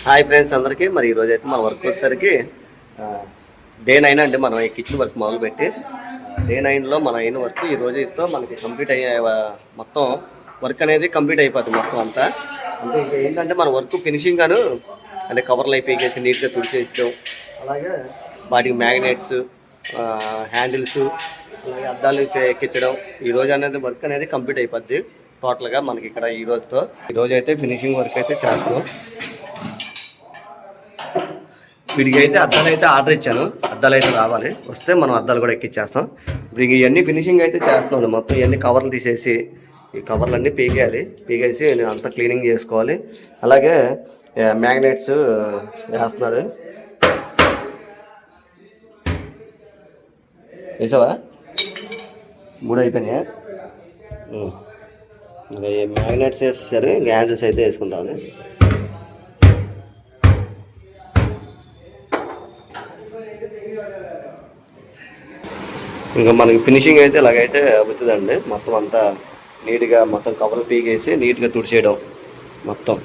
Hi friends అందరికీ. మరి ఈరోజు అయితే మన వర్క్ వచ్చేసరికి డే 9 అండి. మనం ఈ కిచెన్ వర్క్ మొదలుపెట్టి డే 9లో మన అయిన వర్క్ ఈ రోజుతో మనకి కంప్లీట్ అయ్యే మొత్తం వర్క్ అనేది కంప్లీట్ అయిపోతుంది మొత్తం అంతా. అంటే ఇంకా ఏంటంటే మన వర్క్ ఫినిషింగ్ గాను అంటే కవర్లు అయిపోయి నీట్గా తుడిచేస్తాం. అలాగే వాటికి మ్యాగ్నెట్స్, హ్యాండిల్స్, అలాగే అద్దాలు ఎక్కించడం ఈ రోజు అనేది వర్క్ అనేది కంప్లీట్ అయిపోద్ది టోటల్గా మనకి ఇక్కడ ఈ రోజు అయితే ఫినిషింగ్ వర్క్ అయితే చేస్తాం. వీడికి అయితే అద్దాలు అయితే ఆర్డర్ ఇచ్చాను. అద్దాలు అయితే రావాలి, వస్తే మనం అద్దాలు కూడా ఎక్కిచ్చేస్తాం. ఇప్పుడు ఇవన్నీ ఫినిషింగ్ అయితే చేస్తున్నాను. మొత్తం ఇవన్నీ కవర్లు తీసేసి ఈ కవర్లన్నీ పీకేసి అంతా క్లీనింగ్ చేసుకోవాలి. అలాగే మ్యాగ్నెట్స్ వేస్తున్నాడు. వేసావా? 3 అయిపోయినాయా? ఇంకా మ్యాగ్నెట్స్ వేసేసారు. ఇంకా హ్యాండిల్స్ అయితే వేసుకుంటాను. ఇంకా మనకి ఫినిషింగ్ అయితే ఇలాగైతే అవుతుందండి. మొత్తం అంతా నీట్గా మొత్తం కవర్లు పీకేసి నీట్గా తుడిచేయడం మొత్తం.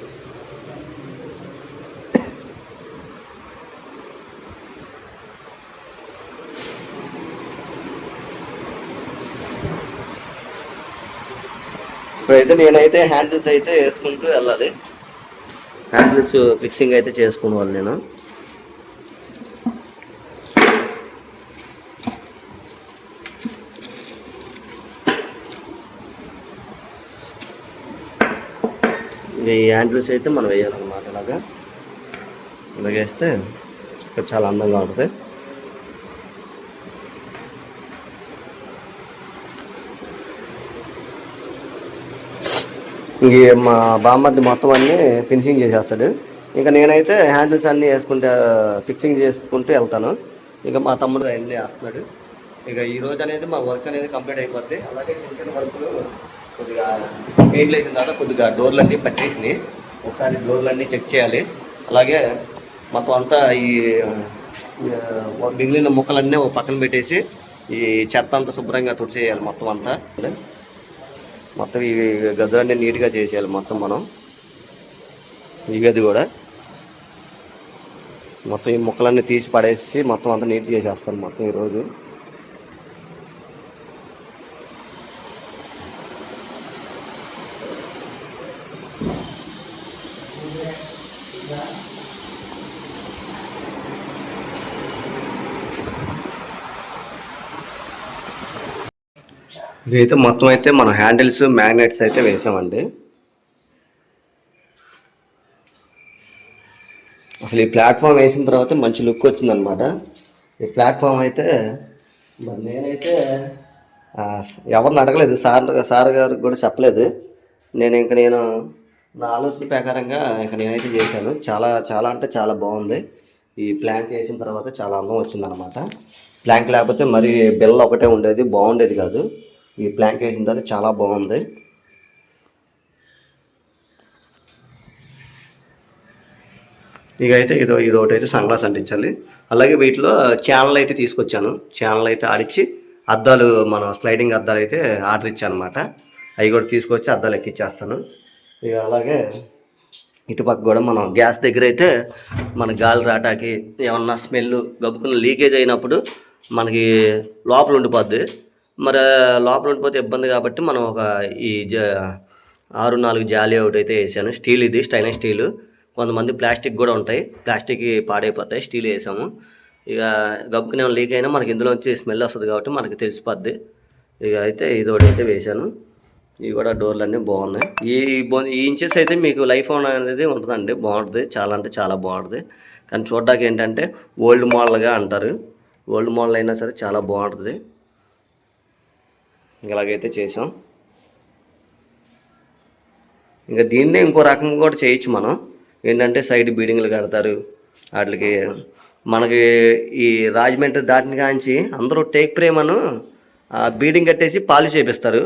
ఇప్పుడైతే నేనైతే హ్యాండిల్స్ అయితే వేసుకుంటూ వెళ్ళాలి. హ్యాండిల్స్ ఫిక్సింగ్ అయితే చేసుకోవాలి నేను. ఈ హ్యాండిల్స్ అయితే మనం వేయాలన్నమాట. ఇలాగ వేస్తే చాలా అందంగా ఉంటుంది. ఇంక మా బామ్మది మొత్తం అన్నీ ఫినిషింగ్ చేసేస్తాడు. ఇంకా నేనైతే హ్యాండిల్స్ అన్నీ ఫిక్సింగ్ చేసుకుంటూ వెళ్తాను. ఇంకా మా తమ్ముడు అన్నీ వేస్తున్నాడు. ఇక ఈ రోజు అనేది మా వర్క్ అనేది కంప్లీట్ అయిపోద్ది. అలాగే చిన్న చిన్న వర్కులు కొద్దిగా పెయింట్లు అయిన తర్వాత కొద్దిగా డోర్లన్నీ పట్టేసి ఒకసారి డోర్లన్నీ చెక్ చేయాలి. అలాగే మొత్తం అంతా ఈ మిగిలిన ముక్కలన్నీ ఒక పక్కన పెట్టేసి ఈ చెత్త అంతా శుభ్రంగా తుడిచేయాలి. మొత్తం ఈ గదులన్నీ నీట్గా చేసేయాలి. మొత్తం మనం ఈ గది కూడా మొత్తం ఈ ముక్కలన్నీ తీసి పడేసి మొత్తం అంతా నీట్ చేసేస్తాను మొత్తం ఈరోజు. ఇదైతే మొత్తం అయితే మనం హ్యాండిల్స్ మ్యాగ్నెట్స్ అయితే వేసామండి. అసలు ఈ ప్లాట్ఫామ్ వేసిన తర్వాత మంచి లుక్ వచ్చిందనమాట. ఈ ప్లాట్ఫామ్ అయితే మరి నేనైతే ఎవరిని అడగలేదు, సార్ గారికి కూడా చెప్పలేదు. నేను నా ఆలోచన ప్రకారంగా నేనైతే చేశాను. చాలా చాలా అంటే చాలా బాగుంది. ఈ ప్లాంక్ వేసిన తర్వాత చాలా అందం వచ్చిందనమాట. ప్లాంక్ లేకపోతే మరి బిల్ల ఒకటే ఉండేది, బాగుండేది కాదు. ఈ ప్లాంక్ వేసిన తర్వాత చాలా బాగుంది. ఇక అయితే ఇది ఒకటి అయితే సన్ గ్లాస్ అంటించాలి. అలాగే వీటిలో ఛానల్ అయితే తీసుకొచ్చాను. ఛానల్ అయితే ఆడిచ్చి అద్దాలు మన స్లైడింగ్ అద్దాలు అయితే ఆర్డర్ ఇచ్చాను అనమాట. అవి కూడా తీసుకొచ్చి అద్దాలు ఎక్కిచ్చేస్తాను. ఇక అలాగే ఇటుపక్క కూడా మనం గ్యాస్ దగ్గర అయితే మన గాలి రాటాకి ఏమన్నా స్మెల్ గబ్బుకున్న లీకేజ్ అయినప్పుడు మనకి లోపల ఉండిపోద్ది. మరి లోపల ఉండిపోతే ఇబ్బంది కాబట్టి మనం ఈ 6-4 జాలి ఒకటి అయితే వేసాను. స్టీల్, ఇది స్టైనస్ స్టీలు. కొంతమంది ప్లాస్టిక్ కూడా ఉంటాయి, ప్లాస్టిక్ పాడైపోతాయి. స్టీల్ వేసాము. ఇక గబ్బుకునే లీక్ అయినా మనకి ఇందులోంచి స్మెల్ వస్తుంది కాబట్టి మనకి తెలిసిపోద్ది. ఇక అయితే ఇది ఒకటి అయితే వేసాను. ఇవి కూడా డోర్లు అన్నీ బాగున్నాయి. ఈ ఇంచెస్ అయితే మీకు లైఫ్ అనేది ఉంటుందండి. బాగుంటుంది, చాలా అంటే చాలా బాగుంటుంది. కానీ చూడడానికి ఏంటంటే ఓల్డ్ మోడల్గా అంటారు. ఓల్డ్ మోడల్ అయినా సరే చాలా బాగుంటుంది. ఇలాగైతే చేసాం. ఇంకా దీన్నే ఇంకో రకంగా కూడా చేయొచ్చు మనం. ఏంటంటే సైడ్ బీడింగ్లు కడతారు. వాటికి మనకి ఈ రాజమండ్రి దాటిని కాంచి అందరూ టేక్ ప్రేమను బీడింగ్ కట్టేసి పాలిష్ చేపిస్తారు.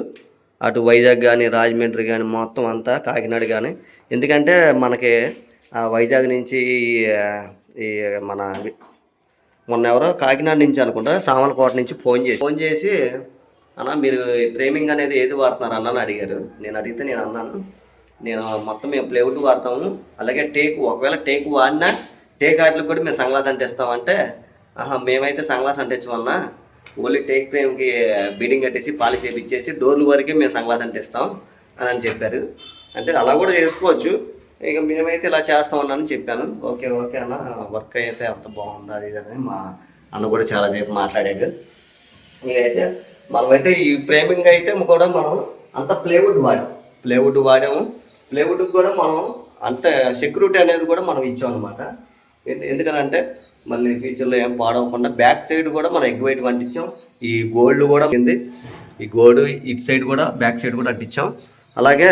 అటు వైజాగ్ కానీ రాజమండ్రి కానీ మొత్తం అంతా కాకినాడ కానీ. ఎందుకంటే మనకి వైజాగ్ నుంచి ఈ మొన్న ఎవరో కాకినాడ నుంచి అనుకుంటా సామలకోట నుంచి ఫోన్ చేసి అన్న మీరు ఫ్రేమింగ్ అనేది ఏది వాడుతున్నారు అన్న అని అడిగారు. నేను అడిగితే నేను అన్నాను నేను మొత్తం మేము ప్లేవుడ్ వాడతాము. అలాగే టేకు, ఒకవేళ టేకు వాడినా టేక్ ఆటలకు కూడా మేము సన్ గ్లాస్ అంటిస్తామంటే, మేమైతే సన్ గ్లాస్ అంటించమన్నా, ఓన్లీ టేక్ ఫ్రేమ్కి బీడింగ్ కట్టేసి పాలిష్ చేయించేసి డోర్లు వరకే మేము సన్ గ్లాస్ అంటిస్తాం అని చెప్పారు. అంటే అలా కూడా చేసుకోవచ్చు, ఇక మేమైతే ఇలా చేస్తామన్నాను చెప్పాను. ఓకే ఓకే అన్న, వర్క్ అయితే అంత బాగుంది అది అని మా అన్న కూడా చాలా సేపు మాట్లాడాడు. ఇకైతే మనమైతే ఈ ఫ్రేమింగ్ అయితే కూడా మనం అంత ప్లేవుడ్ వాడాము. ప్లేవుడ్కి కూడా మనం అంత సెక్యూరిటీ అనేది కూడా మనం ఇచ్చాం అనమాట. ఎందుకనంటే మళ్ళీ ఫ్యూచర్లో ఏం పాడవకుండా బ్యాక్ సైడ్ కూడా మనం ఎగ్ వైట్ అంటించాం. ఈ గోల్డ్ కూడా ఉంది, ఈ గోల్డ్ ఇటు సైడ్ కూడా బ్యాక్ సైడ్ కూడా అంటించాం. అలాగే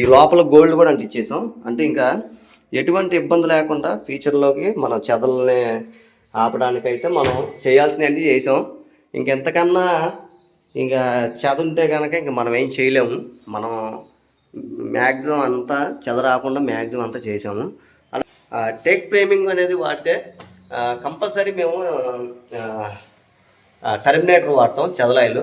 ఈ లోపల గోల్డ్ కూడా అంటించేసాం. అంటే ఇంకా ఎటువంటి ఇబ్బంది లేకుండా ఫ్యూచర్లోకి మనం చెదల్ని ఆపడానికైతే మనం చేయాల్సినవన్నీ చేసాం. ఇంకెంతకన్నా ఇంకా చదువుంటే కనుక ఇంక మనం ఏం చేయలేము. మనం మ్యాక్సిమం అంతా చెదరాకుండా మ్యాక్సిమం అంతా చేసాము. అలా టేక్ ఫ్రేమింగ్ అనేది వాడితే కంపల్సరీ మేము టర్మినేటర్ వాడతాం, చెదలాయిలు.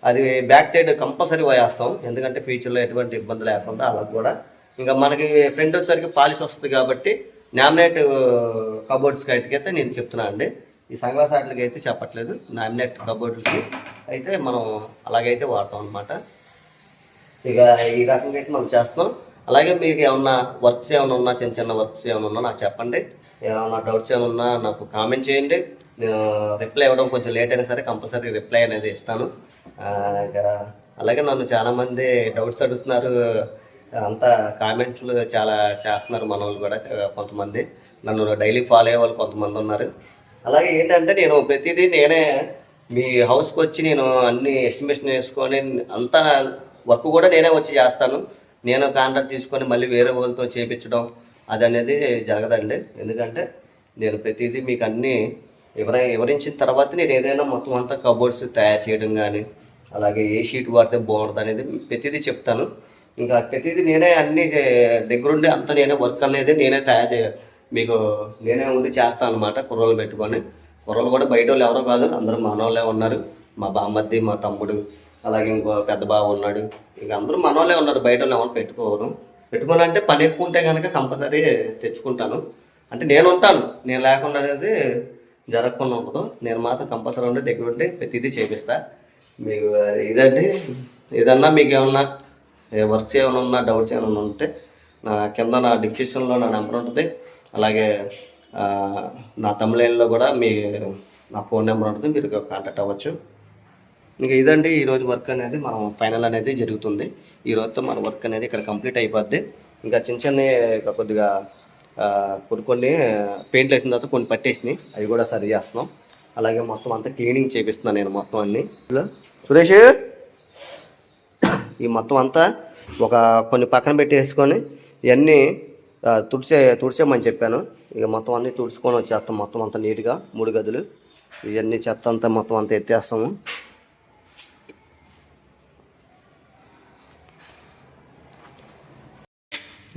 అది బ్యాక్ సైడ్ కంపల్సరీ వేస్తాం, ఎందుకంటే ఫ్యూచర్లో ఎటువంటి ఇబ్బంది లేకుండా. అలా కూడా ఇంకా మనకి ఫ్రంట్ వచ్చేసరికి పాలిష్ వస్తుంది కాబట్టి నామినేట్ కబోర్డ్స్కి అయితే నేను చెప్తున్నాను అండి. ఈ సన్ గ్లాస్ వాటికి అయితే చెప్పట్లేదు, నామినేట్ కబోర్డ్స్కి అయితే మనం అలాగైతే వాడతాం అనమాట. ఇక ఈ రకంగా అయితే మనం చేస్తాం. అలాగే మీకు ఏమన్నా వర్క్స్ ఏమైనా ఉన్నా, చిన్న చిన్న వర్క్స్ ఏమైనా ఉన్నా నాకు చెప్పండి. ఏమన్నా డౌట్స్ ఏమైనా ఉన్నా నాకు కామెంట్ చేయండి. నేను రిప్లై ఇవ్వడం కొంచెం లేట్ అయినా సరే కంపల్సరీ రిప్లై అనేది ఇస్తాను. ఇక అలాగే నన్ను చాలామంది డౌట్స్ అడుగుతున్నారు, అంతా కామెంట్లు చాలా చేస్తున్నారు మన వాళ్ళు కూడా. కొంతమంది నన్ను డైలీ ఫాలో అయ్యే వాళ్ళు కొంతమంది ఉన్నారు. అలాగే ఏంటంటే నేను ప్రతిదీ నేనే మీ హౌస్కి వచ్చి నేను అన్ని ఎస్టిమేషన్ వేసుకొని అంతా వర్క్ కూడా నేనే వచ్చి చేస్తాను. నేను కాంట్రాక్ట్ తీసుకొని మళ్ళీ వేరే వాళ్ళతో చేయించడం అది అనేది జరగదండి. ఎందుకంటే నేను ప్రతిదీ మీకు అన్నీ వివరించిన తర్వాత నేను ఏదైనా మొత్తం అంతా కబోర్డ్స్ తయారు చేయడం కానీ, అలాగే ఏ షీట్ వాడితే బాగుంటుంది అనేది ప్రతిదీ చెప్తాను. ఇంకా ప్రతిదీ నేనే అన్నీ దగ్గరుండి అంతా నేనే వర్క్ అనేది నేనే మీకు నేనే ఉండి చేస్తాను అనమాట. కుర్రోళ్ళు పెట్టుకొని, కుర్రోళ్ళు కూడా బయట వాళ్ళు ఎవరో కాదు, అందరూ మనోళ్ళే ఉన్నారు. మా బామ్మద్ది, మా తమ్ముడు, అలాగే ఇంకో పెద్ద బావ ఉన్నాడు. ఇక అందరూ మనోళ్ళే ఉన్నారు, బయట వాళ్ళు ఎవరు పెట్టుకోవాలంటే పని ఎక్కువ ఉంటే కనుక కంపల్సరీ తెచ్చుకుంటాను. అంటే నేను ఉంటాను, నేను లేకుండా అనేది జరగకుండా ఉండదు. నేను మాత్రం కంపల్సరీ ఉండి దగ్గర ఉండి ప్రతిదీ చేపిస్తా. మీకు ఇదండి, ఏదన్నా మీకు ఏమన్నా వర్క్స్ ఏమైనా ఉన్నా, డౌట్స్ ఏమైనా ఉంటే నా కింద నా డిస్క్రిప్షన్లో నా నెంబర్ ఉంటుంది. అలాగే నా తమిళలో కూడా నా ఫోన్ నెంబర్ ఉంటుంది, మీరు కాంటాక్ట్ అవ్వచ్చు. ఇంకా ఇదండి ఈరోజు వర్క్ అనేది మనం ఫైనల్ అనేది జరుగుతుంది. ఈరోజుతో మన వర్క్ అనేది ఇక్కడ కంప్లీట్ అయిపోద్ది. ఇంకా చిన్న చిన్న కొద్దిగా కొన్ని పెయింట్లు వేసిన తర్వాత కొన్ని పట్టేసినాయి, అవి కూడా సరి చేస్తున్నాం. అలాగే మొత్తం అంతా క్లీనింగ్ చేపిస్తున్నాను నేను మొత్తం అన్నీ. సురేష్ ఈ మొత్తం అంతా కొన్ని పక్కన పెట్టేసుకొని ఇవన్నీ తుడిచేమని చెప్పాను. ఇక మొత్తం అన్నీ తుడుచుకొని వచ్చేస్తాం మొత్తం అంతా నీట్గా. 3 గదులు ఇవన్నీ చెత్త అంతా మొత్తం అంతా ఎత్తేస్తాము.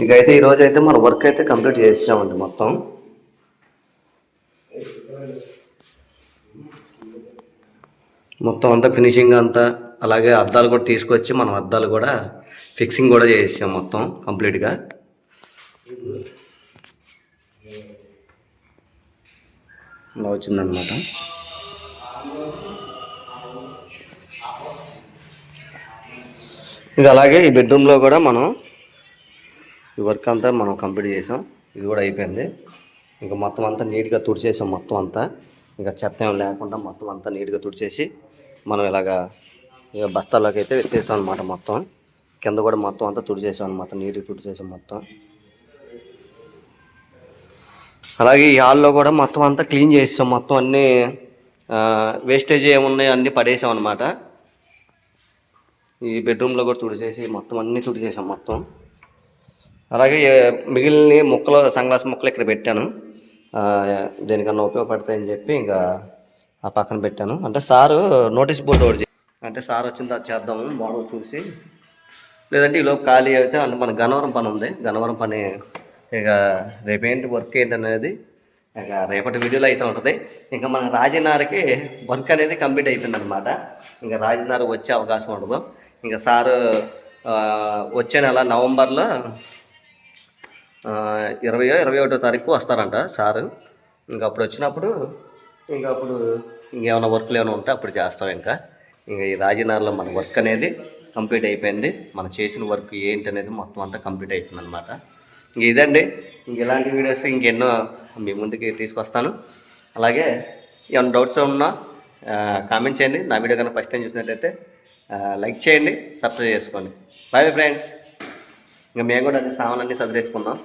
ఇక అయితే ఈరోజు అయితే మన వర్క్ అయితే కంప్లీట్ చేసామండి మొత్తం అంతా ఫినిషింగ్ అంతా. అలాగే అద్దాలు కూడా తీసుకొచ్చి మనం అద్దాలు కూడా ఫిక్సింగ్ కూడా చేసాం మొత్తం కంప్లీట్గా. ఇలా వచ్చిందనమాట. ఇంకా అలాగే ఈ బెడ్రూమ్లో కూడా మనం ఈ వర్క్ అంతా మనం కంప్లీట్ చేసాం. ఇది కూడా అయిపోయింది. ఇంకా మొత్తం అంతా నీట్గా తుడిచేసాం మొత్తం అంతా. ఇంకా చెత్త ఏం లేకుండా మొత్తం అంతా నీట్గా తుడిచేసి మనం ఇలాగా ఇక బస్తాల్లోకి అయితే ఎత్తేసాం అనమాట. మొత్తం కింద కూడా మొత్తం అంతా తుడిచేసాం అనమాట, నీట్గా తుడిచేసాం మొత్తం. అలాగే ఈ హాల్లో కూడా మొత్తం అంతా క్లీన్ చేసాం. మొత్తం అన్నీ వేస్టేజ్ ఏమున్నాయి అన్నీ పడేసాం అనమాట. ఈ బెడ్రూమ్లో కూడా తుడిచేసి మొత్తం అన్నీ తుడిచేసాం మొత్తం. అలాగే మిగిలిన ముక్కలు, సన్ గ్లాస్ ముక్కలు ఇక్కడ పెట్టాను, దేనికన్నా ఉపయోగపడతాయని చెప్పి ఇంకా ఆ పక్కన పెట్టాను. అంటే సారు నోటీస్ బోర్డు ఒకటి, అంటే సార్ వచ్చిన తర్వాత చేద్దాము మోడల్ చూసి, లేదంటే ఈలోపు ఖాళీ అయితే అంటే మన గన్నవరం పని ఉంది. గన్నవరం పని ఇక రేపేంటి వర్క్ ఏంటనేది ఇక రేపటి వీడియోలో అయితే ఉంటుంది. ఇంకా మన రాజనారకి వర్క్ అనేది కంప్లీట్ అయిపోయింది అనమాట. ఇంకా రాజనార వచ్చే అవకాశం ఉండదు. ఇంకా సారు వచ్చే నెల నవంబర్లో 21వ తారీఖు వస్తారంట సారు. ఇంక అప్పుడు వచ్చినప్పుడు అప్పుడు ఇంకేమైనా వర్క్లు ఏమైనా ఉంటే అప్పుడు చేస్తాం. ఇంకా ఈ రాజీనగర్లో మన వర్క్ అనేది కంప్లీట్ అయిపోయింది. మనం చేసిన వర్క్ ఏంటి అనేది మొత్తం అంతా కంప్లీట్ అయిపోయింది అనమాట. ఇదండి. ఇలాంటి వీడియోస్ ఇంకెన్నో మీ ముందుకి తీసుకొస్తాను. అలాగే ఏమైనా డౌట్స్ ఉన్నా కామెంట్ చేయండి. నా వీడియో కన్నా ఫస్ట్ టైం చూసినట్టయితే లైక్ చేయండి, సబ్స్క్రైబ్ చేసుకోండి. Bye friends. ఇంకా మేము కూడా అన్ని సామాన్లన్నీ సర్దేసుకున్నాం.